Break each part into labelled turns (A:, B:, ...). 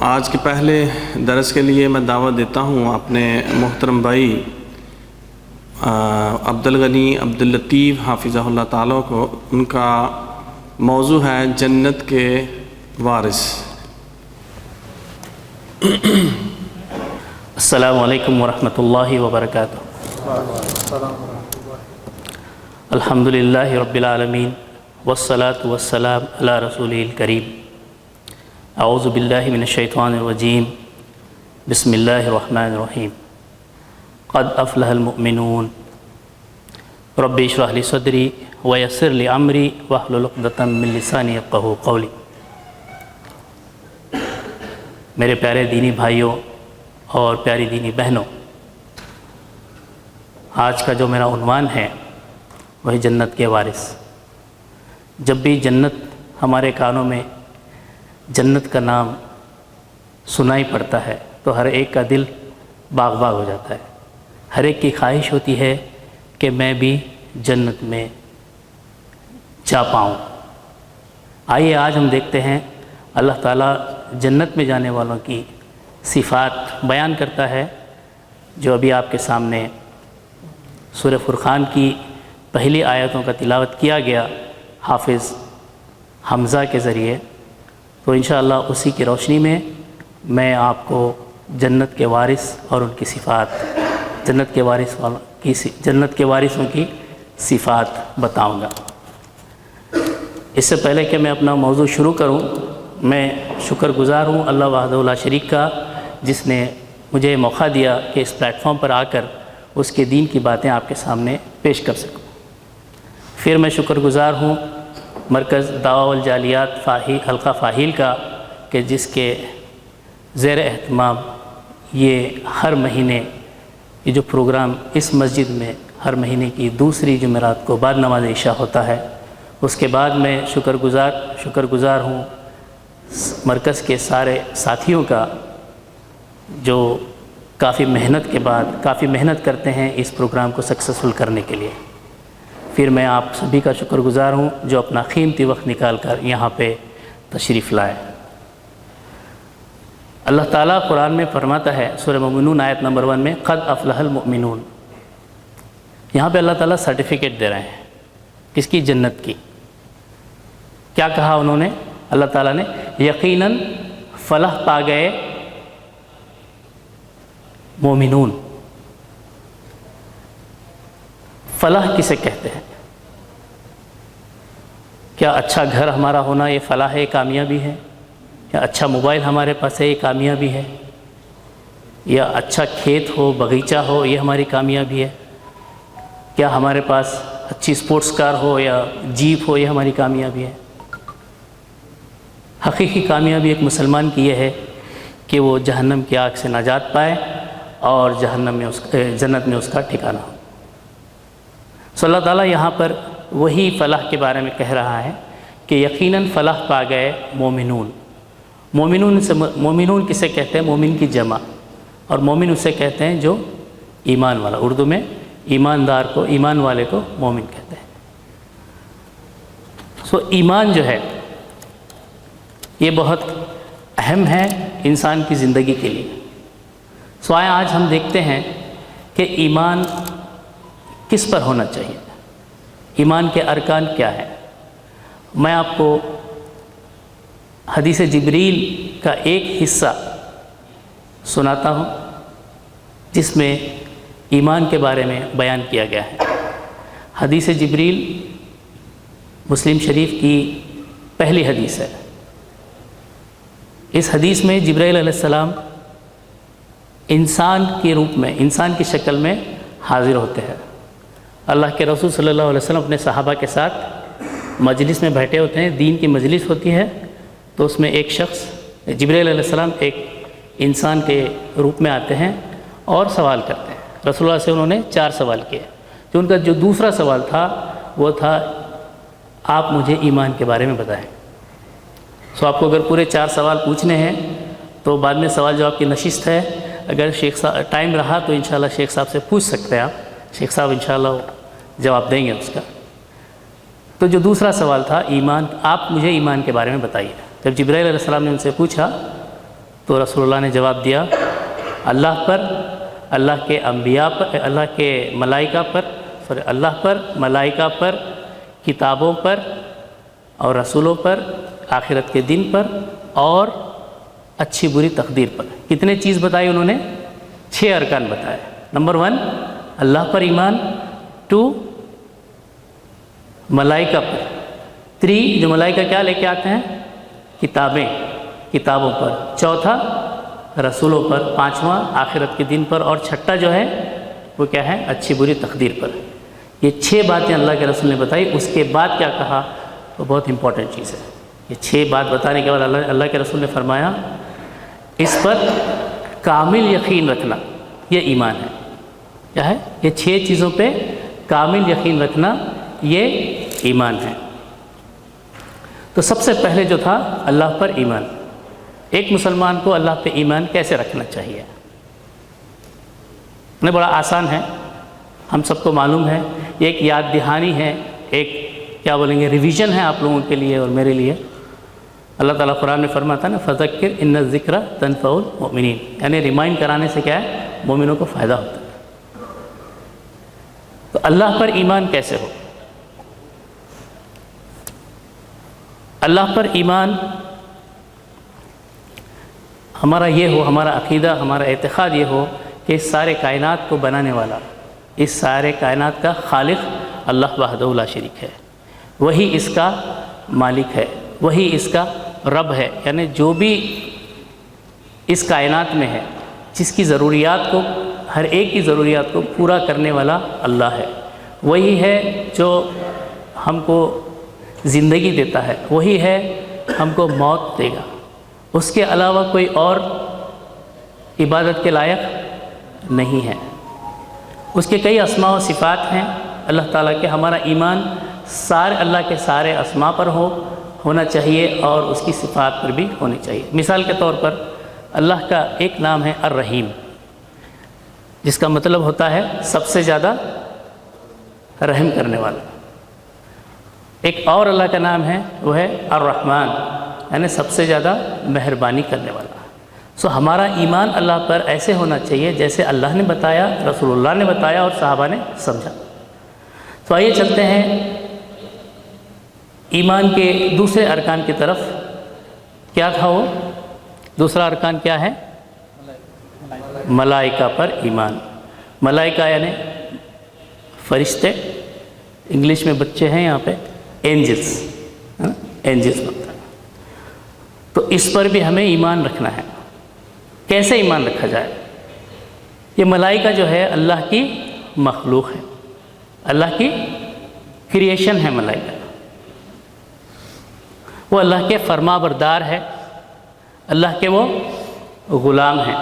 A: آج کے پہلے درس کے لیے میں دعوت دیتا ہوں اپنے محترم بھائی عبدالغنی عبداللطیف حافظہ اللہ تعالیٰ کو. ان کا موضوع ہے جنت کے وارث.
B: السلام علیکم ورحمۃ اللہ وبرکاتہ. الحمد للہ رب العالمین والصلاة والسلام علی رسولہ الکریم. اعوذ باللہ من الشیطان الرجیم. بسم اللہ الرحمن الرحیم. قد افلح المؤمنون. رب اشرح لی صدری ویسر لی امری واحلل عقدۃ من لسانی یفقہوا قولی. میرے پیارے دینی بھائیوں اور پیاری دینی بہنوں، آج کا جو میرا عنوان ہے وہی جنت کے وارث. جب بھی جنت ہمارے کانوں میں جنت کا نام سنائی پڑتا ہے تو ہر ایک کا دل باغ باغ ہو جاتا ہے. ہر ایک کی خواہش ہوتی ہے کہ میں بھی جنت میں جا پاؤں. آئیے آج ہم دیکھتے ہیں اللہ تعالیٰ جنت میں جانے والوں کی صفات بیان کرتا ہے، جو ابھی آپ کے سامنے سورہ فرقان کی پہلی آیتوں کا تلاوت کیا گیا حافظ حمزہ کے ذریعے. تو انشاءاللہ اسی کی روشنی میں میں آپ کو جنت کے وارث اور ان کی صفات، جنت کے وارثوں کی صفات بتاؤں گا. اس سے پہلے کہ میں اپنا موضوع شروع کروں، میں شکر گزار ہوں اللہ وحدہ لا شریک کا، جس نے مجھے موقع دیا کہ اس پلیٹ فارم پر آ کر اس کے دین کی باتیں آپ کے سامنے پیش کر سکوں. پھر میں شکر گزار ہوں مرکز دعویٰ والجالیات حلقہ فاہیل کا، کہ جس کے زیر اہتمام یہ ہر مہینے یہ جو پروگرام اس مسجد میں ہر مہینے کی دوسری جمعرات کو بعد نماز عشاء ہوتا ہے. اس کے بعد میں شکر گزار ہوں مرکز کے سارے ساتھیوں کا، جو کافی محنت کرتے ہیں اس پروگرام کو سکسیسفل کرنے کے لیے. پھر میں آپ سبھی کا شکر گزار ہوں جو اپنا قیمتی وقت نکال کر یہاں پہ تشریف لائے. اللہ تعالیٰ قرآن میں فرماتا ہے سورہ مومنون آیت نمبر 1 میں، قد افلح المؤمنون. یہاں پہ اللہ تعالیٰ سرٹیفکیٹ دے رہے ہیں کس کی؟ جنت کی. کیا کہا انہوں نے؟ اللہ تعالیٰ نے یقیناً فلاح پا گئے مومنون. فلاح کسے کہتے ہیں؟ کیا اچھا گھر ہمارا ہونا یہ فلاح ہے، کامیابی ہے؟ یا اچھا موبائل ہمارے پاس ہے یہ کامیابی ہے؟ یا اچھا کھیت ہو، باغیچہ ہو، یہ ہماری کامیابی ہے؟ کیا ہمارے پاس اچھی سپورٹس کار ہو یا جیپ ہو، یہ ہماری کامیابی ہے؟ حقیقی کامیابی ایک مسلمان کی یہ ہے کہ وہ جہنم کی آگ سے نجات پائے اور جنت میں اس کا ٹھکانہ ہو. سو اللہ تعالیٰ یہاں پر وہی فلاح کے بارے میں کہہ رہا ہے کہ یقیناً فلاح پا گئے مومنون. مومنون کسے کہتے ہیں؟ مومن کی جمع. اور مومن اسے کہتے ہیں جو ایمان والا. اردو میں ایماندار کو، ایمان والے کو مومن کہتے ہیں. سو ایمان جو ہے یہ بہت اہم ہے انسان کی زندگی کے لیے. سو آج ہم دیکھتے ہیں کہ ایمان کس پر ہونا چاہیے، ایمان کے ارکان کیا ہے. میں آپ کو حدیث جبریل کا ایک حصہ سناتا ہوں جس میں ایمان کے بارے میں بیان کیا گیا ہے. حدیث جبریل مسلم شریف کی پہلی حدیث ہے. اس حدیث میں جبرائیل علیہ السلام انسان کے روپ میں، انسان کی شکل میں حاضر ہوتے ہیں. اللہ کے رسول صلی اللہ علیہ وسلم اپنے صحابہ کے ساتھ مجلس میں بیٹھے ہوتے ہیں، دین کی مجلس ہوتی ہے. تو اس میں ایک شخص جبرائیل علیہ السلام ایک انسان کے روپ میں آتے ہیں اور سوال کرتے ہیں. رسول اللہ سے انہوں نے 4 سوال کیے. تو ان کا جو دوسرا سوال تھا وہ تھا آپ مجھے ایمان کے بارے میں بتائیں. سو آپ کو اگر پورے 4 سوال پوچھنے ہیں تو بعد میں سوال جواب کی نشست ہے. اگر شیخ صاحب ٹائم رہا تو انشاءاللہ شیخ صاحب سے پوچھ سکتے ہیں آپ. شیخ صاحب انشاءاللہ جواب دیں گے اس کا. تو جو دوسرا سوال تھا ایمان، آپ مجھے ایمان کے بارے میں بتائیے. جب جبرائیل علیہ السلام نے ان سے پوچھا تو رسول اللہ نے جواب دیا اللہ پر، اللہ کے انبیاء پر، اللہ کے ملائکہ پر، اللہ پر، ملائکہ پر، کتابوں پر اور رسولوں پر، آخرت کے دن پر اور اچھی بری تقدیر پر۔ کتنے چیز بتائی انہوں نے؟ 6 ارکان بتائے۔ نمبر 1 اللہ پر ایمان، 2 ملائکہ پر، 3 جو ملائکہ کیا لے کے آتے ہیں؟ کتابوں پر، 4 رسولوں پر، 5واں آخرت کے دن پر، اور 6 جو ہے وہ کیا ہے؟ اچھی بری تقدیر پر۔ یہ 6 باتیں اللہ کے رسول نے بتائی۔ اس کے بعد کیا کہا؟ وہ بہت امپورٹنٹ چیز ہے۔ یہ 6 بات بتانے کے بعد اللہ کے رسول نے فرمایا اس پر کامل یقین رکھنا یہ ایمان ہے۔ کیا ہے؟ یہ 6 چیزوں پہ کامل یقین رکھنا یہ ایمان ہے۔ تو سب سے پہلے جو تھا اللہ پر ایمان۔ ایک مسلمان کو اللہ پہ ایمان کیسے رکھنا چاہیے؟ نہیں، بڑا آسان ہے، ہم سب کو معلوم ہے۔ یہ ایک یاد دہانی ہے، ایک کیا بولیں گے ریویژن ہے آپ لوگوں کے لیے اور میرے لیے۔ اللہ تعالیٰ قرآن میں فرماتا ہے نا فذکر ان الذکر تنفع المؤمنین، یعنی ریمائنڈ کرانے سے کیا ہے؟ مومنوں کو فائدہ ہوتا ہے۔ تو اللہ پر ایمان کیسے ہو؟ اللہ پر ایمان ہمارا یہ ہو، ہمارا عقیدہ، ہمارا اعتقاد یہ ہو کہ اس سارے کائنات کو بنانے والا، اس سارے کائنات کا خالق اللہ وحدہ لا شریک ہے، وہی اس کا مالک ہے، وہی اس کا رب ہے، یعنی جو بھی اس کائنات میں ہے جس کی ضروریات کو، ہر ایک کی ضروریات کو پورا کرنے والا اللہ ہے۔ وہی ہے جو ہم کو زندگی دیتا ہے، وہی ہے ہم کو موت دے گا، اس کے علاوہ کوئی اور عبادت کے لائق نہیں ہے۔ اس کے کئی اسماء و صفات ہیں اللہ تعالیٰ کے۔ ہمارا ایمان سارے اللہ کے سارے اسماء پر ہونا چاہیے اور اس کی صفات پر بھی ہونی چاہیے۔ مثال کے طور پر اللہ کا ایک نام ہے الرحیم، جس کا مطلب ہوتا ہے سب سے زیادہ رحم کرنے والا۔ ایک اور اللہ کا نام ہے وہ ہے الرحمن، یعنی سب سے زیادہ مہربانی کرنے والا۔ ہمارا ایمان اللہ پر ایسے ہونا چاہیے جیسے اللہ نے بتایا، رسول اللہ نے بتایا اور صحابہ نے سمجھا۔ تو آئیے چلتے ہیں ایمان کے دوسرے ارکان کی طرف۔ کیا تھا وہ دوسرا ارکان؟ کیا ہے؟ ملائکہ پر ایمان۔ ملائکہ یعنی فرشتے، انگلش میں بچے ہیں یہاں پہ اینجلس، اینجلس بنتا ہے۔ تو اس پر بھی ہمیں ایمان رکھنا ہے۔ کیسے ایمان رکھا جائے؟ یہ ملائکہ جو ہے اللہ کی مخلوق ہے، اللہ کی کریشن ہے ملائکہ۔ وہ اللہ کے فرما بردار ہے، اللہ کے وہ غلام ہیں۔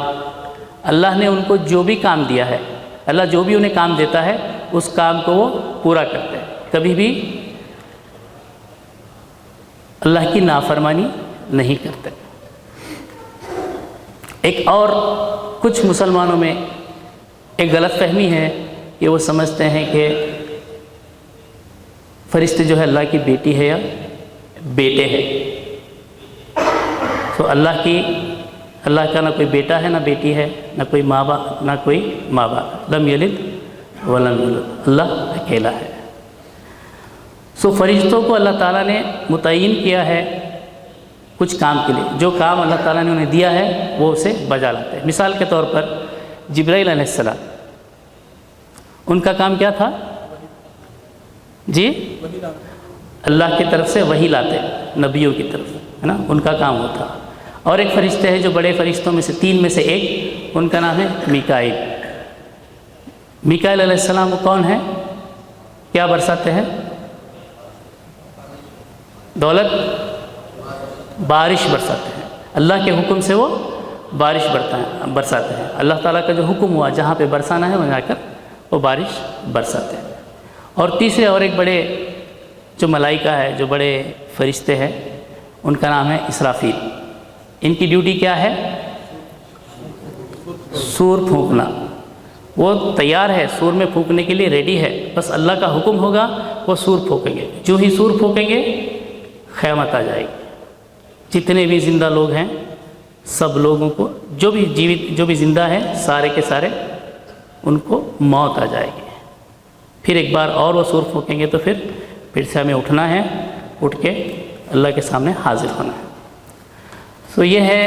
B: اللہ نے ان کو جو بھی کام دیا ہے، اللہ جو بھی انہیں کام دیتا ہے اس کام کو وہ پورا کرتے ہیں، کبھی بھی اللہ کی نافرمانی نہیں کرتے۔ ایک اور کچھ مسلمانوں میں ایک غلط فہمی ہے کہ وہ سمجھتے ہیں کہ فرشتے جو ہے اللہ کی بیٹی ہے یا بیٹے ہیں۔ تو اللہ کا نہ کوئی بیٹا ہے نہ بیٹی ہے، نہ کوئی ماں باپ، نہ کوئی ماں باپ، لم یلد ولم یولد، اللہ اکیلا ہے۔ فرشتوں کو اللہ تعالیٰ نے متعین کیا ہے کچھ کام کے لیے، جو کام اللہ تعالیٰ نے انہیں دیا ہے وہ اسے بجا لاتے ہیں۔ مثال کے طور پر جبرائیل علیہ السلام، ان کا کام کیا تھا؟ جی، اللہ کی طرف سے وحی لاتے نبیوں کی طرف، ہے نا، ان کا کام وہ تھا۔ اور ایک فرشتے ہیں جو بڑے فرشتوں میں سے 3 میں سے ایک، ان کا نام ہے میکائیل۔ میکائیل علیہ السلام وہ کون ہے؟ کیا برساتے ہیں؟ دولت، بارش برساتے ہیں۔ اللہ کے حکم سے وہ بارش برساتے ہیں۔ اللہ تعالیٰ کا جو حکم ہوا جہاں پہ برسانا ہے وہاں جا کر وہ بارش برساتے ہیں۔ اور تیسرے اور ایک بڑے جو ملائکہ ہے، جو بڑے فرشتے ہیں، ان کا نام ہے اسرافیل۔ ان کی ڈیوٹی کیا ہے؟ سور پھونکنا۔ وہ تیار ہے، سور میں پھونکنے کے لیے ریڈی ہے، بس اللہ کا حکم ہوگا وہ سور پھونکیں گے۔ جو ہی سور پھونکیں گے قیامت آ جائے گی۔ جتنے بھی زندہ لوگ ہیں سب لوگوں کو جو بھی زندہ ہیں سارے کے سارے ان کو موت آ جائے گی. پھر ایک بار اور وہ سور پھونکیں گے تو پھر سے ہمیں اٹھنا ہے, اٹھ کے اللہ کے سامنے حاضر ہونا ہے. تو یہ ہے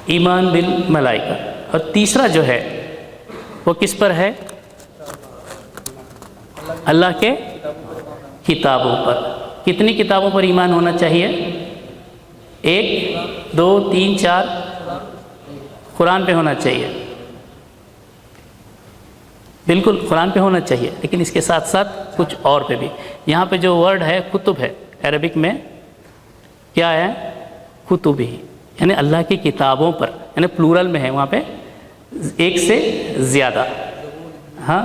B: ایمان بالملائکہ. اور تیسرا جو ہے وہ کس پر ہے؟ اللہ کے کتابوں پر. کتنی کتابوں پر ایمان ہونا چاہیے؟ 1 2 3 4 قرآن پہ ہونا چاہیے. بالکل قرآن پہ ہونا چاہیے, لیکن اس کے ساتھ ساتھ کچھ اور پہ بھی. یہاں پہ جو ورڈ ہے کتب ہے, عربک میں کیا ہے؟ کتب ہی, یعنی اللہ کی کتابوں پر, یعنی پلورل میں ہے, وہاں پہ ایک سے زیادہ. ہاں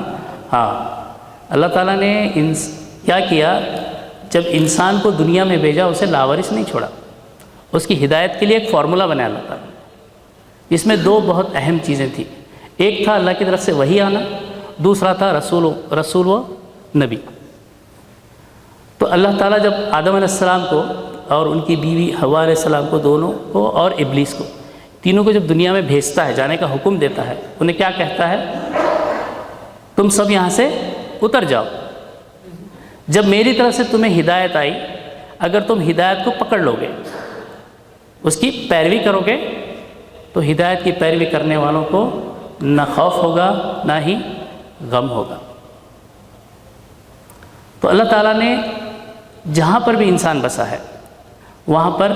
B: اللہ تعالیٰ نے کیا کیا, جب انسان کو دنیا میں بھیجا اسے لاوارث نہیں چھوڑا, اس کی ہدایت کے لیے ایک فارمولہ بنایا اللہ تعالیٰ. اس میں 2 بہت اہم چیزیں تھیں. ایک تھا اللہ کی طرف سے وحی آنا, دوسرا تھا رسول و نبی. تو اللہ تعالیٰ جب آدم علیہ السلام کو اور ان کی بیوی حوا علیہ السلام کو, دونوں کو اور ابلیس کو, تینوں کو جب دنیا میں بھیجتا ہے, جانے کا حکم دیتا ہے, انہیں کیا کہتا ہے؟ تم سب یہاں سے اتر جاؤ. جب میری طرف سے تمہیں ہدایت آئی, اگر تم ہدایت کو پکڑ لو گے, اس کی پیروی کرو گے, تو ہدایت کی پیروی کرنے والوں کو نہ خوف ہوگا نہ ہی غم ہوگا. تو اللہ تعالیٰ نے جہاں پر بھی انسان بسا ہے وہاں پر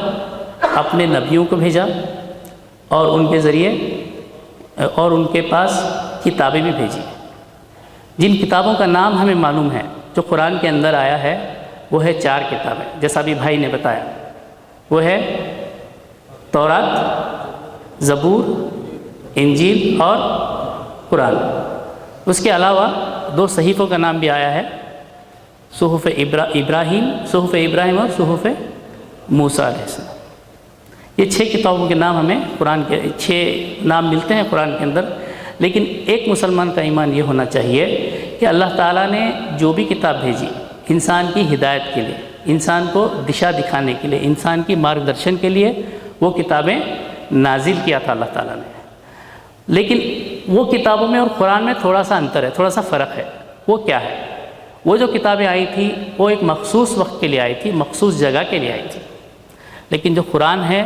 B: اپنے نبیوں کو بھیجا, اور ان کے ذریعے اور ان کے پاس کتابیں بھی بھیجی. جن کتابوں کا نام ہمیں معلوم ہے جو قرآن کے اندر آیا ہے وہ ہے 4 کتابیں, جیسا بھی بھائی نے بتایا. وہ ہے تورات, زبور, انجیل اور قرآن. اس کے علاوہ 2 صحیفوں کا نام بھی آیا ہے, صحف ابراہیم اور صحف موسیٰ علیہ السلام. یہ 6 کتابوں کے نام ہمیں قرآن کے 6 نام ملتے ہیں قرآن کے اندر. لیکن ایک مسلمان کا ایمان یہ ہونا چاہیے کہ اللہ تعالیٰ نے جو بھی کتاب بھیجی انسان کی ہدایت کے لیے, انسان کو دشا دکھانے کے لیے, انسان کی مارگ درشن کے لیے وہ کتابیں نازل کیا تھا اللہ تعالیٰ نے. لیکن وہ کتابوں میں اور قرآن میں تھوڑا سا انتر ہے, تھوڑا سا فرق ہے. وہ کیا ہے؟ وہ جو کتابیں آئی تھیں وہ ایک مخصوص وقت کے لیے آئی تھی, مخصوص جگہ کے لیے آئی تھی. لیکن جو قرآن ہے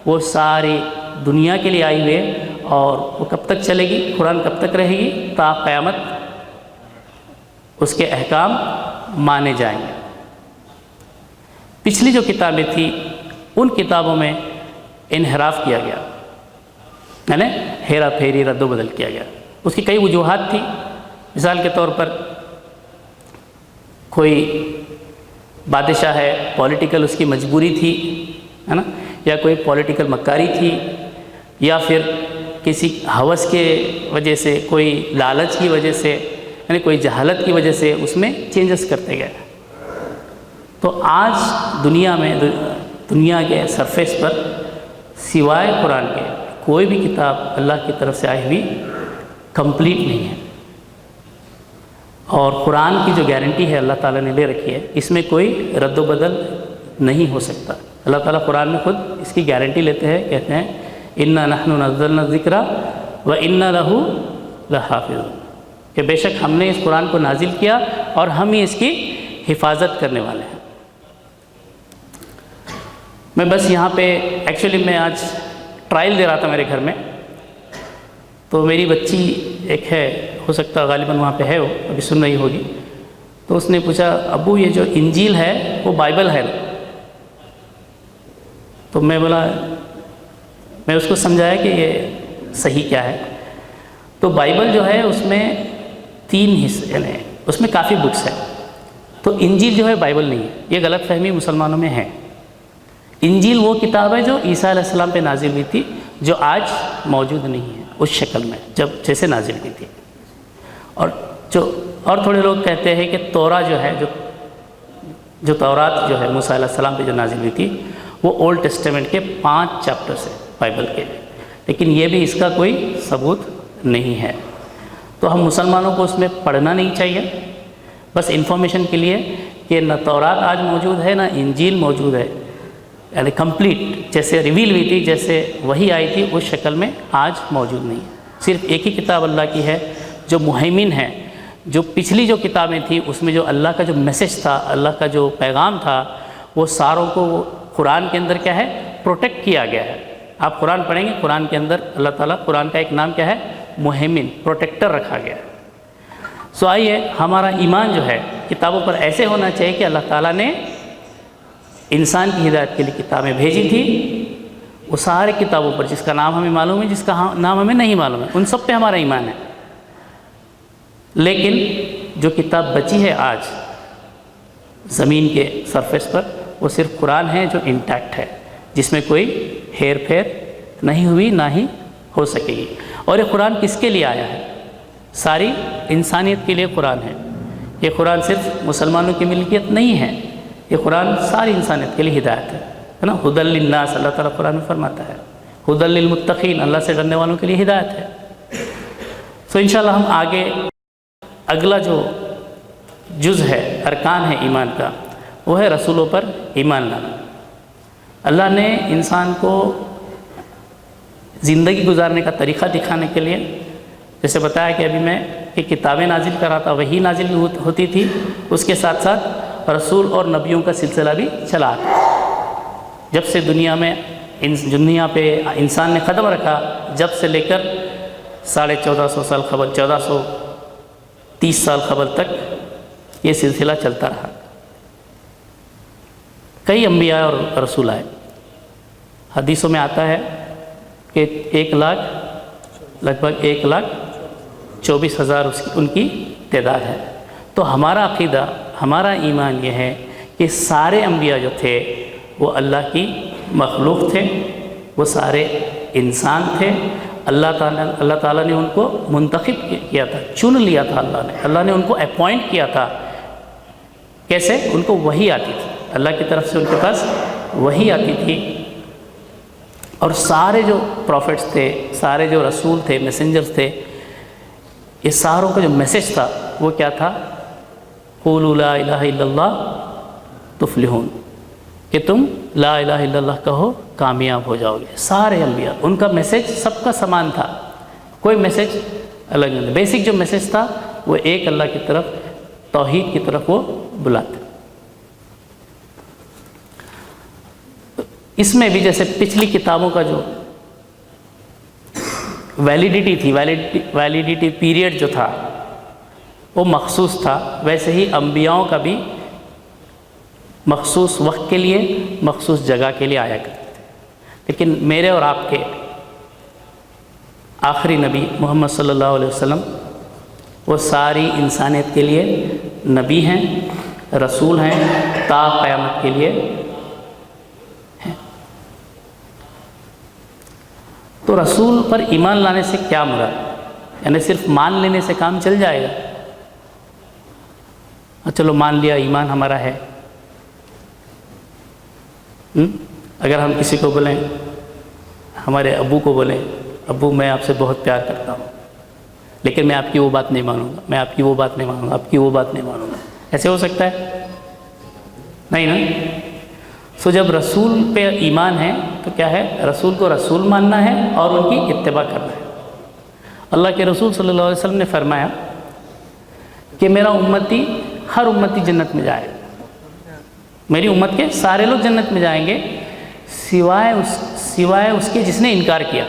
B: وہ ساری دنیا کے لیے آئی ہوئے, اور وہ کب تک چلے گی؟ قرآن کب تک رہے گی؟ تا قیامت اس کے احکام مانے جائیں گے. پچھلی جو کتابیں تھیں ان کتابوں میں انحراف کیا گیا, یعنی ہیرا پھیری, رد و بدل کیا گیا. اس کی کئی وجوہات تھیں. مثال کے طور پر کوئی بادشاہ ہے, پولیٹیکل اس کی مجبوری تھی, ہے نا, یا کوئی پولیٹیکل مکاری تھی, یا پھر کسی ہوس کے وجہ سے, کوئی لالچ کی وجہ سے, یعنی کوئی جہالت کی وجہ سے اس میں چینجز کرتے گئے. تو آج دنیا کے سرفیس پر سوائے قرآن کے کوئی بھی کتاب اللہ کی طرف سے آئی ہوئی کمپلیٹ نہیں ہے. اور قرآن کی جو گارنٹی ہے اللہ تعالیٰ نے لے رکھی ہے, اس میں کوئی رد و بدل نہیں ہو سکتا. اللہ تعالیٰ قرآن میں خود اس کی گارنٹی لیتے ہیں, کہتے ہیں اِنَّا نَحْنُ نَزَّلْنَا الذِّكْرَ وَإِنَّا لَهُ لَحَافِظُونَ, کہ بے شک ہم نے اس قرآن کو نازل کیا اور ہم ہی اس کی حفاظت کرنے والے ہیں. میں بس یہاں پہ ایکچولی میں آج ٹرائل دے رہا تھا میرے گھر میں, تو میری بچی ایک ہے, ہو سکتا غالباً وہاں پہ ہے, وہ ابھی سن رہی ہوگی. تو اس نے پوچھا ابو یہ جو انجیل ہے وہ بائبل ہے؟ تو میں بولا, میں اس کو سمجھایا کہ یہ صحیح کیا ہے. تو بائبل جو ہے اس میں 3 حصے, یعنی اس میں کافی بکس ہے. تو انجیل جو ہے بائبل نہیں ہے, یہ غلط فہمی مسلمانوں میں ہے. انجیل وہ کتاب ہے جو عیسیٰ علیہ السلام پہ نازل ہوئی تھی, جو آج موجود نہیں ہے اس شکل میں جیسے نازل ہوئی تھی. اور تھوڑے لوگ کہتے ہیں کہ تورا جو ہے, جو تورات جو ہے موسیٰ علیہ السلام پہ جو نازل ہوئی تھی وہ اولڈ ٹیسٹمنٹ کے 5 چیپٹرز ہیں بائبل کے, لیکن یہ بھی اس کا کوئی ثبوت نہیں ہے. تو ہم مسلمانوں کو اس میں پڑھنا نہیں چاہیے, بس انفارمیشن کے لیے, کہ نہ تورات آج موجود ہے نہ انجیل موجود ہے. یعنی کمپلیٹ جیسے ریویل ہوئی تھی، جیسے وہی آئی تھی، اس شکل میں آج موجود نہیں ہے۔ صرف ایک ہی کتاب اللہ کی ہے جو مہیمن ہے۔ جو پچھلی جو کتابیں تھیں اس میں جو اللہ کا جو میسج تھا، اللہ کا جو پیغام تھا، وہ ساروں کو قرآن کے اندر کیا ہے، پروٹیکٹ کیا گیا ہے۔ آپ قرآن پڑھیں گے، قرآن کے اندر اللہ تعالیٰ، قرآن کا ایک نام کیا ہے، مہیمن، پروٹیکٹر رکھا گیا ہے۔ سو آئیے، ہمارا ایمان جو ہے کتابوں پر ایسے ہونا چاہیے کہ اللہ تعالیٰ نے انسان کی ہدایت کے لیے کتابیں بھیجی تھی، وہ سارے کتابوں پر، جس کا نام ہمیں معلوم ہے، جس کا نام ہمیں نہیں معلوم ہے، ان سب پہ ہمارا ایمان ہے۔ لیکن جو کتاب بچی ہے آج زمین کے سرفیس پر، وہ صرف قرآن ہے جو انٹیکٹ ہے، جس میں کوئی ہیر پھیر نہیں ہوئی، نہ ہی ہو سکے گی۔ اور یہ قرآن کس کے لیے آیا ہے؟ ساری انسانیت کے لیے قرآن ہے۔ یہ قرآن صرف مسلمانوں کی ملکیت نہیں ہے، یہ قرآن ساری انسانیت کے لیے ہدایت ہے نا۔ ھدی للناس، اللہ تعالیٰ قرآن میں فرماتا ہے، ھدی للمتقین، اللہ سے ڈرنے والوں کے لیے ہدایت ہے۔ سو انشاءاللہ ہم آگے اگلا جو جز ہے، ارکان ہے ایمان کا، وہ ہے رسولوں پر ایمان لانا۔ اللہ نے انسان کو زندگی گزارنے کا طریقہ دکھانے کے لیے، جیسے بتایا کہ ابھی میں کہ کتابیں نازل کر رہا تھا، وہی نازل ہوتی تھی، اس کے ساتھ ساتھ رسول اور نبیوں کا سلسلہ بھی چلا آتا۔ جب سے دنیا پہ انسان نے قدم رکھا، جب سے لے کر 1450 سال قبل، 1430 سال قبل تک یہ سلسلہ چلتا رہا۔ کئی انبیاء اور رسول آئے۔ حدیثوں میں آتا ہے کہ لگ بھگ 1,24,000 ان کی تعداد ہے۔ تو ہمارا عقیدہ، ہمارا ایمان یہ ہے کہ سارے انبیاء جو تھے وہ اللہ کی مخلوق تھے، وہ سارے انسان تھے۔ اللہ تعالیٰ نے ان کو منتخب کیا تھا، چن لیا تھا، اللہ نے ان کو اپوائنٹ کیا تھا۔ کیسے؟ ان کو وحی آتی تھی، اللہ کی طرف سے ان کے پاس وحی آتی تھی، اور سارے جو پروفٹس تھے، سارے جو رسول تھے، میسنجرز تھے، یہ ساروں کا جو میسج تھا وہ کیا تھا؟ قولوا لا الہ الا اللہ تفلحون، کہ تم لا الہ الا اللہ کہو کامیاب ہو جاؤ گے۔ سارے انبیاء، ان کا میسج سب کا سمان تھا، کوئی میسج الگ نہیں۔ بیسک جو میسج تھا وہ ایک اللہ کی طرف، توحید کی طرف وہ بلاتے۔ اس میں بھی جیسے پچھلی کتابوں کا جو ویلیڈیٹی تھی، ویلیڈیٹی پیریڈ جو تھا وہ مخصوص تھا، ویسے ہی انبیاؤں کا بھی مخصوص وقت کے لیے، مخصوص جگہ کے لیے آیا کرتے تھے۔ لیکن میرے اور آپ کے آخری نبی محمد صلی اللہ علیہ وسلم، وہ ساری انسانیت کے لیے نبی ہیں، رسول ہیں، تا قیامت کے لیے ہیں۔ تو رسول پر ایمان لانے سے کیا مراد؟ یعنی صرف مان لینے سے کام چل جائے گا؟ چلو مان لیا، ایمان ہمارا ہے۔ اگر ہم کسی کو بولیں، ہمارے ابو کو بولیں، ابو میں آپ سے بہت پیار کرتا ہوں، لیکن میں آپ کی وہ بات نہیں مانوں گا، میں آپ کی وہ بات نہیں مانوں گا، آپ کی وہ بات نہیں مانوں گا، ایسے ہو سکتا ہے؟ نہیں نا۔ سو جب رسول پہ ایمان ہے تو کیا ہے؟ رسول کو رسول ماننا ہے اور ان کی اتباع کرنا ہے۔ اللہ کے رسول صلی اللہ علیہ وسلم نے فرمایا کہ میرا امتی، ہر امتی جنت میں جائے گا، میری امت کے سارے لوگ جنت میں جائیں گے، سوائے اس کے جس نے انکار کیا۔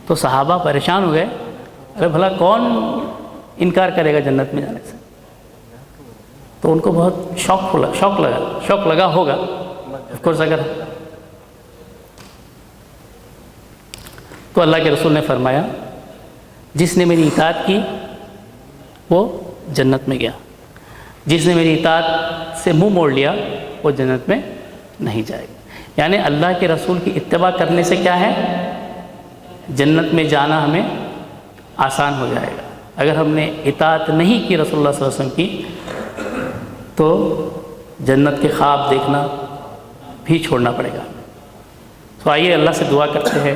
B: تو صحابہ پریشان ہو گئے، ارے بھلا کون انکار کرے گا جنت میں جانے سے؟ تو ان کو بہت شوق لگا ہوگا آف کورس۔ اگر تو اللہ کے رسول نے فرمایا جس نے میری اطاعت کی وہ جنت میں گیا، جس نے میری اطاعت سے منہ موڑ لیا وہ جنت میں نہیں جائے گا۔ یعنی اللہ کے رسول کی اتباع کرنے سے کیا ہے؟ جنت میں جانا ہمیں آسان ہو جائے گا۔ اگر ہم نے اطاعت نہیں کی رسول اللہ صلی اللہ علیہ وسلم کی تو جنت کے خواب دیکھنا بھی چھوڑنا پڑے گا۔ تو آئیے اللہ سے دعا کرتے ہیں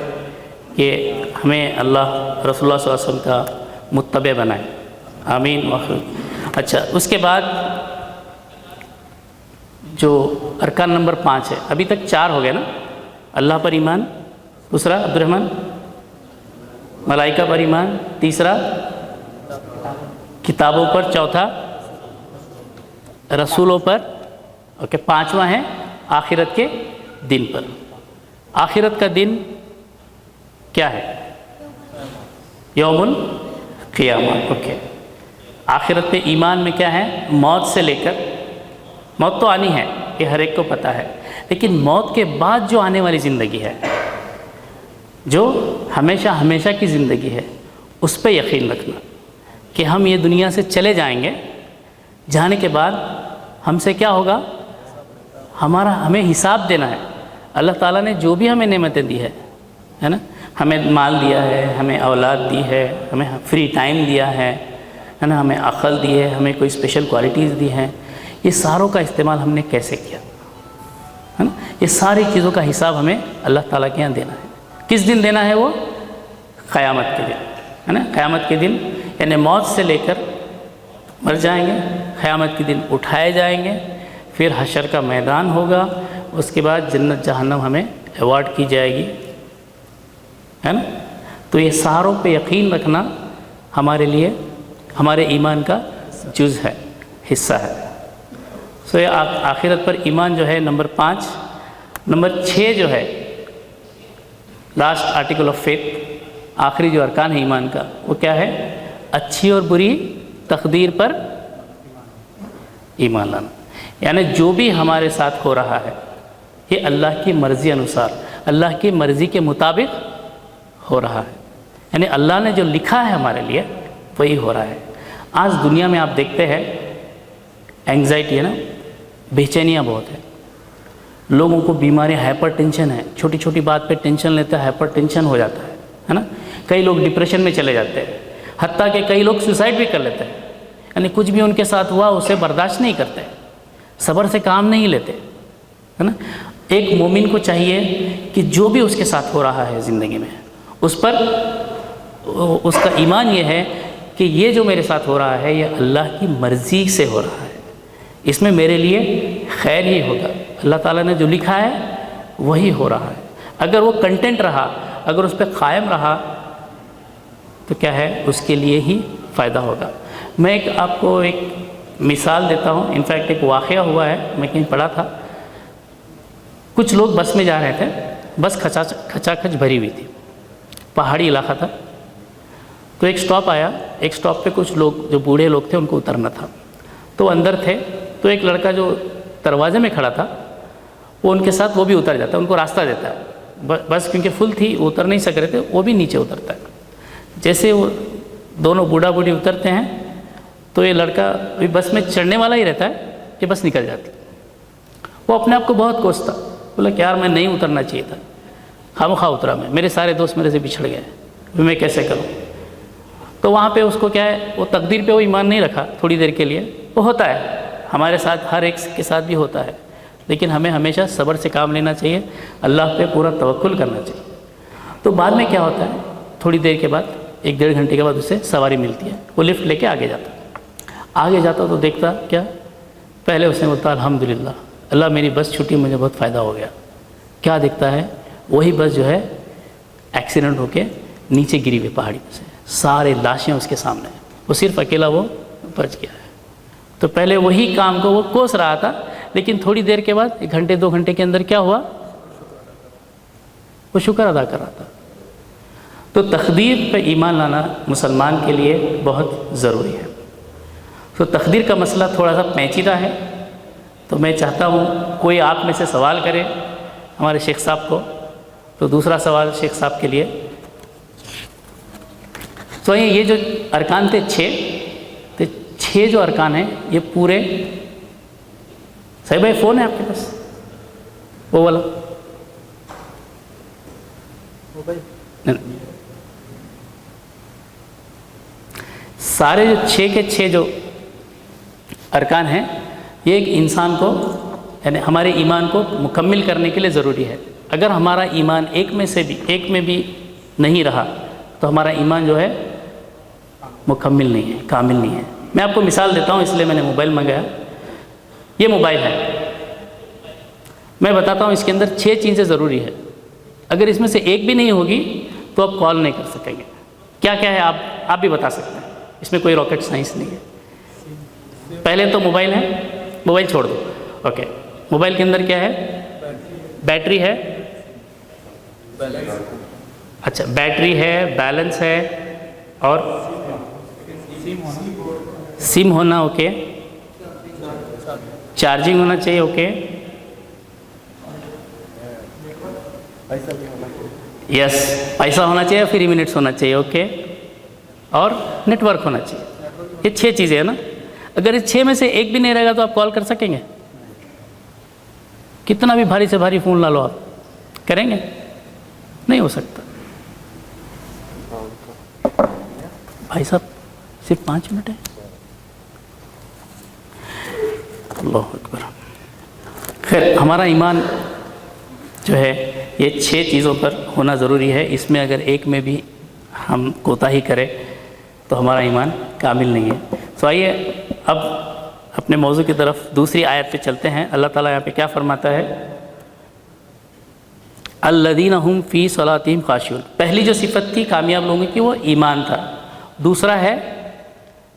B: کہ ہمیں اللہ رسول اللہ صلی اللہ علیہ وسلم کا متبع بنائے، آمین۔ اچھا، اس کے بعد جو ارکان نمبر 5 ہے، ابھی تک 4 ہو گئے نا، اللہ پر ایمان، دوسرا عبد الرحمن ملائکہ پر ایمان، تیسرا کتابوں پر، چوتھا رسولوں پر، اوکے، 5واں ہے آخرت کے دن پر۔ آخرت کا دن کیا ہے؟ یوم القیامہ، اوکے۔ آخرت پہ ایمان میں کیا ہے؟ موت سے لے کر، موت تو آنی ہے، یہ ہر ایک کو پتہ ہے، لیکن موت کے بعد جو آنے والی زندگی ہے، جو ہمیشہ ہمیشہ کی زندگی ہے، اس پہ یقین رکھنا کہ ہم یہ دنیا سے چلے جائیں گے، جانے کے بعد ہم سے کیا ہوگا؟ ہمیں حساب دینا ہے۔ اللہ تعالیٰ نے جو بھی ہمیں نعمتیں دی ہے نا، ہمیں مال دیا ہے، ہمیں اولاد دی ہے، ہمیں فری ٹائم دیا ہے نا، ہمیں عقل دی ہے، ہمیں کوئی اسپیشل کوالٹیز دی ہیں، یہ ساروں کا استعمال ہم نے کیسے کیا ہے نا، یہ ساری چیزوں کا حساب ہمیں اللہ تعالیٰ کے یہاں دینا ہے۔ کس دن دینا ہے وہ؟ قیامت کے دن ہے نا۔ قیامت کے دن یعنی موت سے لے کر مر جائیں گے، قیامت کے دن اٹھائے جائیں گے، پھر حشر کا میدان ہوگا، اس کے بعد جنت جہنم ہمیں ایوارڈ کی جائے گی، ہے نا۔ تو یہ ساروں پہ یقین رکھنا ہمارے لیے ہمارے ایمان کا جز ہے، حصہ ہے۔ سو یہ آخرت پر ایمان جو ہے نمبر 5۔ نمبر 6 جو ہے لاسٹ آرٹیکل آف فیتھ، آخری جو ارکان ہے ایمان کا، وہ کیا ہے؟ اچھی اور بری تقدیر پر ایمان لانا، یعنی جو بھی ہمارے ساتھ ہو رہا ہے یہ اللہ کی مرضی انوسار، اللہ کی مرضی کے مطابق ہو رہا ہے، یعنی اللہ نے جو لکھا ہے ہمارے لیے وہی ہو رہا ہے۔ آج دنیا میں آپ دیکھتے ہیں اینگزائٹی ہے نا، بے چینیاں بہت ہیں، لوگوں کو بیماریاں، ہائپر ٹینشن ہے، چھوٹی چھوٹی بات پہ ٹینشن لیتے ہیں، ہائپر ٹینشن ہو جاتا ہے نا۔ کئی لوگ ڈپریشن میں چلے جاتے ہیں، حتیٰ کہ کئی لوگ سوسائڈ بھی کر لیتے ہیں، یعنی کچھ بھی ان کے ساتھ ہوا اسے برداشت نہیں کرتے، صبر سے کام نہیں لیتے، ہے نا۔ ایک مومن کو چاہیے کہ جو بھی اس کے ساتھ ہو رہا ہے زندگی میں، اس پر اس کا ایمان یہ ہے کہ یہ جو میرے ساتھ ہو رہا ہے یہ اللہ کی مرضی سے ہو رہا ہے، اس میں میرے لیے خیر ہی ہوگا، اللہ تعالیٰ نے جو لکھا ہے وہی ہو رہا ہے۔ اگر وہ کنٹینٹ رہا، اگر اس پہ قائم رہا تو کیا ہے؟ اس کے لیے ہی فائدہ ہوگا۔ میں آپ کو ایک مثال دیتا ہوں، انفیکٹ ایک واقعہ ہوا ہے، میں کہیں پڑھا تھا۔ کچھ لوگ بس میں جا رہے تھے، بس کھچا کھچ بھری ہوئی تھی، پہاڑی علاقہ تھا، تو ایک سٹاپ آیا، ایک سٹاپ پہ کچھ لوگ جو بوڑھے لوگ تھے ان کو اترنا تھا، تو اندر تھے، تو ایک لڑکا جو دروازے میں کھڑا تھا وہ ان کے ساتھ وہ بھی اتر جاتا ہے، ان کو راستہ دیتا ہے، بس کیونکہ فل تھی وہ اتر نہیں سک رہے تھے، وہ بھی نیچے اترتا ہے۔ جیسے وہ دونوں بوڑھا بوڑھی اترتے ہیں تو یہ لڑکا بھی بس میں چڑھنے والا ہی رہتا ہے کہ بس نکل جاتی، وہ اپنے آپ کو بہت کوستا، بولا کہ یار میں نہیں اترنا چاہیے تھا، خواہ اترا میں، میرے سارے دوست میرے سے بچھڑ گئے، میں کیسے کروں؟ تو وہاں پہ اس کو کیا ہے، وہ تقدیر پہ وہ ایمان نہیں رکھا تھوڑی دیر کے لیے، وہ ہوتا ہے ہمارے ساتھ، ہر ایک کے ساتھ بھی ہوتا ہے، لیکن ہمیں ہمیشہ صبر سے کام لینا چاہیے، اللہ پہ پورا توکل کرنا چاہیے۔ تو بعد میں کیا ہوتا ہے، تھوڑی دیر کے بعد 1-1.5 گھنٹے کے بعد اسے سواری ملتی ہے، وہ لفٹ لے کے آگے جاتا تو دیکھتا کیا، پہلے اس نے بولتا الحمدللہ اللہ میری بس چھوٹی، مجھے بہت فائدہ ہو گیا۔ کیا دیکھتا ہے، وہی بس جو ہے ایکسیڈنٹ ہو کے نیچے گری ہوئی پہاڑی سے، سارے لاشیں اس کے سامنے، وہ صرف اکیلا وہ بچ گیا ہے۔ تو پہلے وہی کام کو وہ کوس رہا تھا، لیکن تھوڑی دیر کے بعد 1 گھنٹے 2 گھنٹے کے اندر کیا ہوا، وہ شکر ادا کر رہا تھا۔ تو تقدیر پہ ایمان لانا مسلمان کے لیے بہت ضروری ہے۔ تو تقدیر کا مسئلہ تھوڑا سا پیچیدہ ہے، تو میں چاہتا ہوں کوئی آپ میں سے سوال کرے ہمارے شیخ صاحب کو۔ تو دوسرا سوال شیخ صاحب کے لیے، تو یہ جو ارکان تھے 6 جو ارکان ہیں یہ پورے، صحیح بھائی فون ہے آپ کے پاس وہ والا؟ سارے جو 6 کے 6 جو ارکان ہیں یہ ایک انسان کو، یعنی ہمارے ایمان کو مکمل کرنے کے لیے ضروری ہے۔ اگر ہمارا ایمان ایک میں بھی نہیں رہا تو ہمارا ایمان جو ہے مکمل نہیں ہے، کامل نہیں ہے۔ میں آپ کو مثال دیتا ہوں، اس لیے میں نے موبائل منگایا۔ یہ موبائل ہے، میں بتاتا ہوں اس کے اندر 6 چیزیں ضروری ہے. اگر اس میں سے ایک بھی نہیں ہوگی تو آپ کال نہیں کر سکیں گے. کیا کیا ہے آپ بھی بتا سکتے ہیں, اس میں کوئی راکٹ سائنس نہیں ہے. پہلے تو موبائل ہے, موبائل چھوڑ دو, اوکے. موبائل کے اندر کیا ہے؟ بیٹری ہے, اچھا بیٹری ہے, بیلنس ہے, اور سم ہونا, اوکے. چارجنگ ہونا چاہیے, اوکے. یس, پیسہ ہونا چاہیے, فری منٹس ہونا چاہیے, اوکے. اور نیٹ ورک ہونا چاہیے. یہ 6 چیزیں ہیں نا. اگر اس 6 میں سے ایک بھی نہیں رہے گا تو آپ کال کر سکیں گے؟ کتنا بھی بھاری سے بھاری فون لا لو, آپ کریں گے؟ نہیں ہو سکتا. بھائی صاحب صرف 5 منٹ ہے. اللہ اکبر. خیر, ہمارا ایمان جو ہے یہ 6 چیزوں پر ہونا ضروری ہے. اس میں اگر ایک میں بھی ہم کوتاہی کریں تو ہمارا ایمان کامل نہیں ہے. تو آئیے اب اپنے موضوع کی طرف دوسری آیت پہ چلتے ہیں. اللہ تعالیٰ یہاں پہ کیا فرماتا ہے؟ الذین هم فی صلاتہم خاشعون. پہلی جو صفت تھی کامیاب لوگوں کی وہ ایمان تھا. دوسرا ہے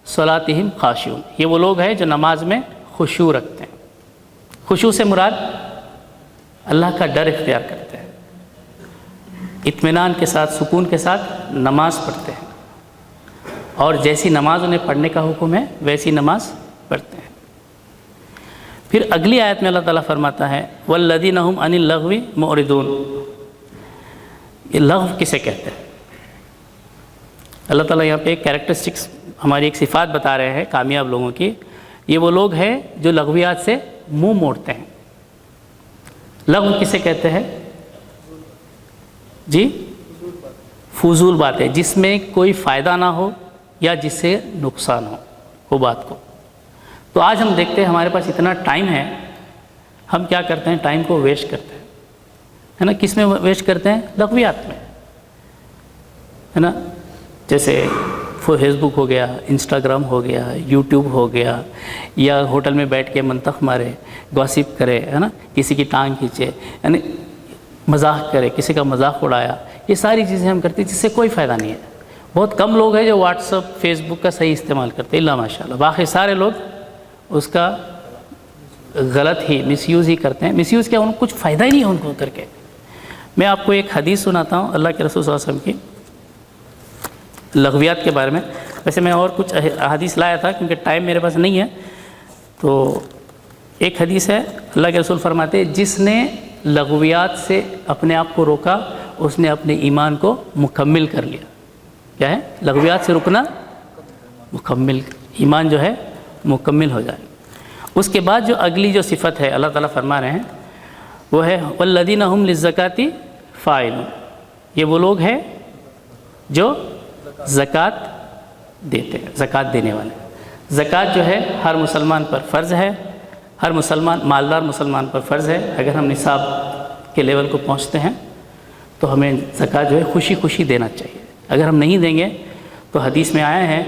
B: صلاتہم خاشعون. یہ وہ لوگ ہیں جو نماز میں خشوع رکھتے ہیں. خشوع سے مراد اللہ کا ڈر اختیار کرتے ہیں, اطمینان کے ساتھ, سکون کے ساتھ نماز پڑھتے ہیں, اور جیسی نماز انہیں پڑھنے کا حکم ہے ویسی نماز پڑھتے ہیں. پھر اگلی آیت میں اللہ تعالیٰ فرماتا ہے والذین هم عن اللغو معرضون. یہ لغو کسے کہتے ہیں؟ اللہ تعالیٰ یہاں پہ ایک کیریکٹرسٹکس, ہماری ایک صفات بتا رہے ہیں کامیاب لوگوں کی. یہ وہ لوگ ہیں جو لغویات سے منہ موڑتے ہیں. لغو کسے کہتے ہیں جی؟ فضول باتیں جس میں کوئی فائدہ نہ ہو یا جس سے نقصان ہو, وہ بات کو. تو آج ہم دیکھتے ہیں ہمارے پاس اتنا ٹائم ہے, ہم کیا کرتے ہیں؟ ٹائم کو ویسٹ کرتے ہیں, ہے نا. کس میں ویسٹ کرتے ہیں؟ لغویات میں, ہے نا. جیسے فیس بک ہو گیا, انسٹاگرام ہو گیا, یوٹیوب ہو گیا, یا ہوٹل میں بیٹھ کے منطق مارے, گوسپ کرے, ہے نا, کسی کی ٹانگ کھینچے, یعنی مذاق کرے, کسی کا مذاق اڑایا. یہ ساری چیزیں ہم کرتے ہیں جس سے کوئی فائدہ نہیں ہے. بہت کم لوگ ہیں جو واٹس ایپ, فیس بک کا صحیح استعمال کرتے ہیں, اللہ ماشاء اللہ. باقی سارے لوگ اس کا غلط ہی مس یوز ہی کرتے ہیں. مس یوز کیا, ان کو کچھ فائدہ ہی نہیں ہے ان کو کر کے. میں آپ کو ایک حدیث سناتا ہوں اللہ کے رسول صلی اللہ علیہ وسلم کی لغویات کے بارے میں. ویسے میں اور کچھ احادیث لایا تھا کیونکہ ٹائم میرے پاس نہیں ہے. تو ایک حدیث ہے, اللہ کے رسول فرماتے ہیں جس نے لغویات سے اپنے آپ کو روکا اس نے اپنے ایمان کو مکمل کر لیا. کیا ہے؟ لغویات سے رکنا مکمل, ایمان جو ہے مکمل ہو جائے. اس کے بعد جو اگلی جو صفت ہے اللہ تعالیٰ فرما رہے ہیں وہ ہے والذین هم للزکاۃ فاعلون. یہ وہ لوگ ہیں جو زکوٰۃ دیتے ہیں, زکوٰۃ دینے والے. زکوٰۃ جو ہے ہر مسلمان پر فرض ہے, ہر مسلمان, مالدار مسلمان پر فرض ہے. اگر ہم نصاب کے لیول کو پہنچتے ہیں تو ہمیں زکوٰۃ جو ہے خوشی خوشی دینا چاہیے. اگر ہم نہیں دیں گے تو حدیث میں آیا ہے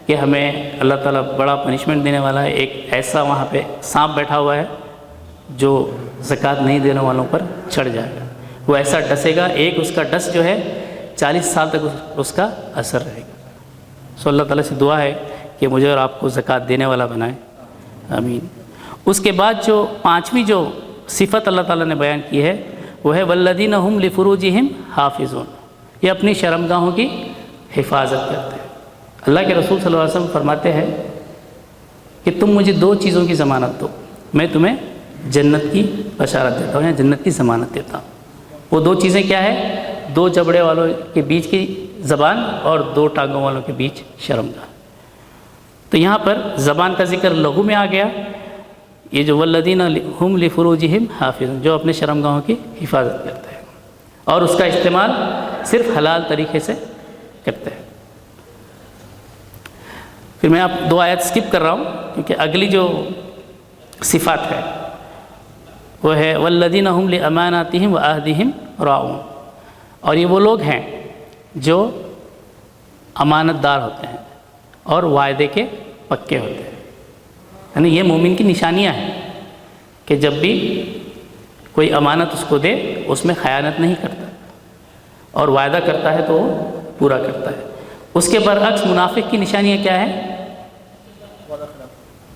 B: کہ ہمیں اللہ تعالیٰ بڑا پنشمنٹ دینے والا ہے. ایک ایسا وہاں پہ سانپ بیٹھا ہوا ہے جو زکوٰۃ نہیں دینے والوں پر چڑھ جائے گا. وہ ایسا ڈسے گا, ایک اس کا ڈس جو ہے 40 سال تک اس کا اثر رہے گا. سو اللہ تعالیٰ سے دعا ہے کہ مجھے اور آپ کو زکوٰۃ دینے والا بنائے, آمین. اس کے بعد جو 5ویں جو صفت اللہ تعالیٰ نے بیان کی ہے وہ ہے والذین هم لفروجہم حافظون. یہ اپنی شرمگاہوں کی حفاظت کرتے ہیں. اللہ کے رسول صلی اللہ علیہ وسلم فرماتے ہیں کہ تم مجھے 2 چیزوں کی ضمانت دو, میں تمہیں جنت کی بشارت دیتا ہوں یا جنت کی ضمانت دیتا ہوں. وہ 2 چیزیں کیا ہے؟ 2 جبڑے والوں کے بیچ کی زبان اور 2 ٹانگوں والوں کے بیچ شرمگاہ. تو یہاں پر زبان کا ذکر لغو میں آ گیا. یہ جو والذین هم لفروجہم حافظون, جو اپنے شرمگاہوں کی حفاظت کرتے ہیں اور اس کا استعمال صرف حلال طریقے سے کرتے ہیں. پھر میں آپ 2 آیت سکپ کر رہا ہوں کیونکہ اگلی جو صفات ہے وہ ہے والذین هم لاماناتہم وعہدہم راعون. اور یہ وہ لوگ ہیں جو امانت دار ہوتے ہیں اور وعدے کے پکے ہوتے ہیں. یعنی یہ مومن کی نشانیاں ہیں کہ جب بھی کوئی امانت اس کو دے اس میں خیانت نہیں کرتا، اور وعدہ کرتا ہے تو وہ پورا کرتا ہے۔ اس کے برعکس منافق کی نشانیاں کیا ہیں؟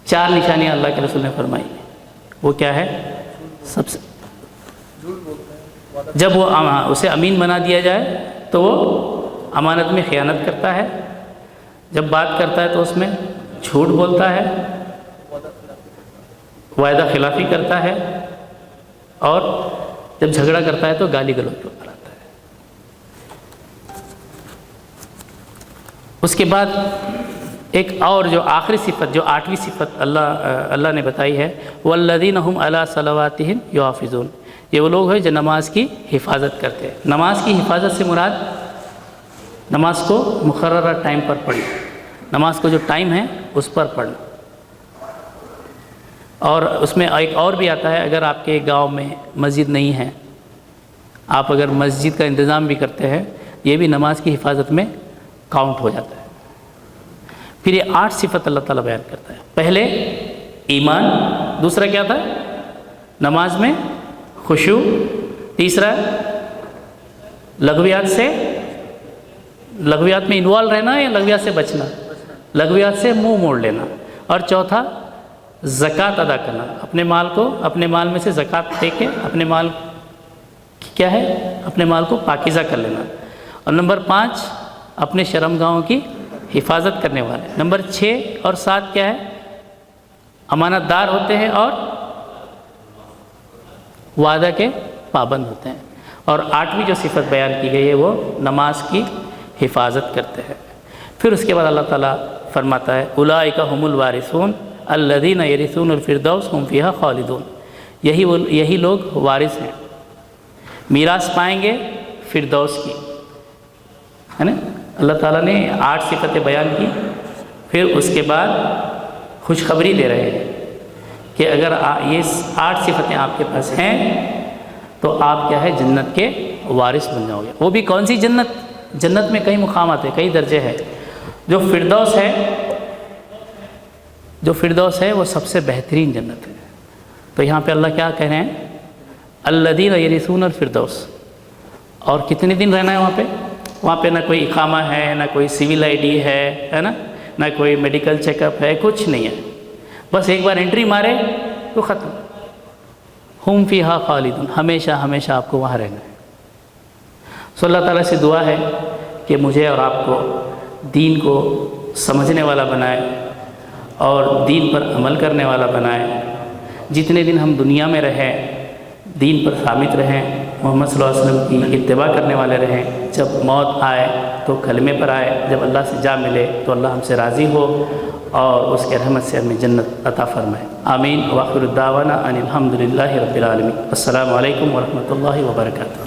B: 4 نشانیاں اللہ کے رسول نے فرمائی۔ وہ کیا ہے؟ سب سے جب وہ اسے امین بنا دیا جائے تو وہ امانت میں خیانت کرتا ہے، جب بات کرتا ہے تو اس میں جھوٹ بولتا ہے، وعدہ خلافی کرتا ہے، اور جب جھگڑا کرتا ہے تو گالی گلوچ کراتا ہے۔ اس کے بعد ایک اور جو آخری صفت، جو 8ویں صفت اللہ نے بتائی ہے، وَالَّذِينَ هُمْ عَلَىٰ صَلَوَاتِهِمْ يُحَافِظُونَ، یہ وہ لوگ ہیں جو نماز کی حفاظت کرتے ہیں۔ نماز کی حفاظت سے مراد نماز کو مقررہ ٹائم پر پڑھنا، نماز کو جو ٹائم ہے اس پر پڑھنا۔ اور اس میں ایک اور بھی آتا ہے، اگر آپ کے گاؤں میں مسجد نہیں ہے، آپ اگر مسجد کا انتظام بھی کرتے ہیں، یہ بھی نماز کی حفاظت میں کاؤنٹ ہو جاتا ہے۔ پھر یہ 8 صفت اللہ تعالیٰ بیان کرتا ہے۔ پہلے ایمان، دوسرا کیا تھا؟ نماز میں خشوع، تیسرا لغویات میں انوالو رہنا یا لغویات سے بچنا، لغویات سے منہ موڑ لینا، اور چوتھا زکوٰۃ ادا کرنا، اپنے مال میں سے زکوٰۃ دے کے اپنے مال کیا ہے، اپنے مال کو پاکیزہ کر لینا، اور نمبر 5 اپنے شرمگاہوں کی حفاظت کرنے والے، نمبر 6 اور 7 کیا ہے، امانت دار ہوتے ہیں اور وعدہ کے پابند ہوتے ہیں، اور 8ویں جو صفت بیان کی گئی ہے وہ نماز کی حفاظت کرتے ہیں۔ پھر اس کے بعد اللہ تعالیٰ فرماتا ہے اولئک هم الوارثون الذین یرثون الفردوس هم فیہا خالدون، یہی لوگ وارث ہیں، میراث پائیں گے فردوس کی، ہے نا۔ اللہ تعالیٰ نے 8 صفتیں بیان کی، پھر اس کے بعد خوشخبری دے رہے ہیں کہ اگر یہ 8 صفتیں آپ کے پاس ہیں تو آپ کیا ہے، جنت کے وارث بن جاؤ گے۔ وہ بھی کون سی جنت؟ جنت میں کئی مقامات ہیں، کئی درجے ہیں۔ جو فردوس ہے وہ سب سے بہترین جنت ہے۔ تو یہاں پہ اللہ کیا کہہ رہے ہیں؟ الذین یرثون الفردوس، اور کتنے دن رہنا ہے وہاں پہ نہ کوئی اقامہ ہے، نہ کوئی سول آئی ڈی ہے نا، نہ کوئی میڈیکل چیک اپ ہے، کچھ نہیں ہے، بس ایک بار انٹری مارے تو ختم۔ ہم فیہا خالدون، ہمیشہ آپ کو وہاں رہنا ہے۔ سو اللہ تعالیٰ سے دعا ہے کہ مجھے اور آپ کو دین کو سمجھنے والا بنائے اور دین پر عمل کرنے والا بنائے۔ جتنے دن ہم دنیا میں رہیں دین پر ثابت رہیں، محمد صلی اللہ علیہ وسلم کی اتباع کرنے والے رہیں، جب موت آئے تو کلمے پر آئے، جب اللہ سے جا ملے تو اللہ ہم سے راضی ہو اور اس کے رحمت سے ہمیں جنت عطا فرمائے۔ آمین۔ وآخر الدعوانا ان الحمد للہ رب العالمین۔ السلام علیکم ورحمۃ اللہ وبرکاتہ۔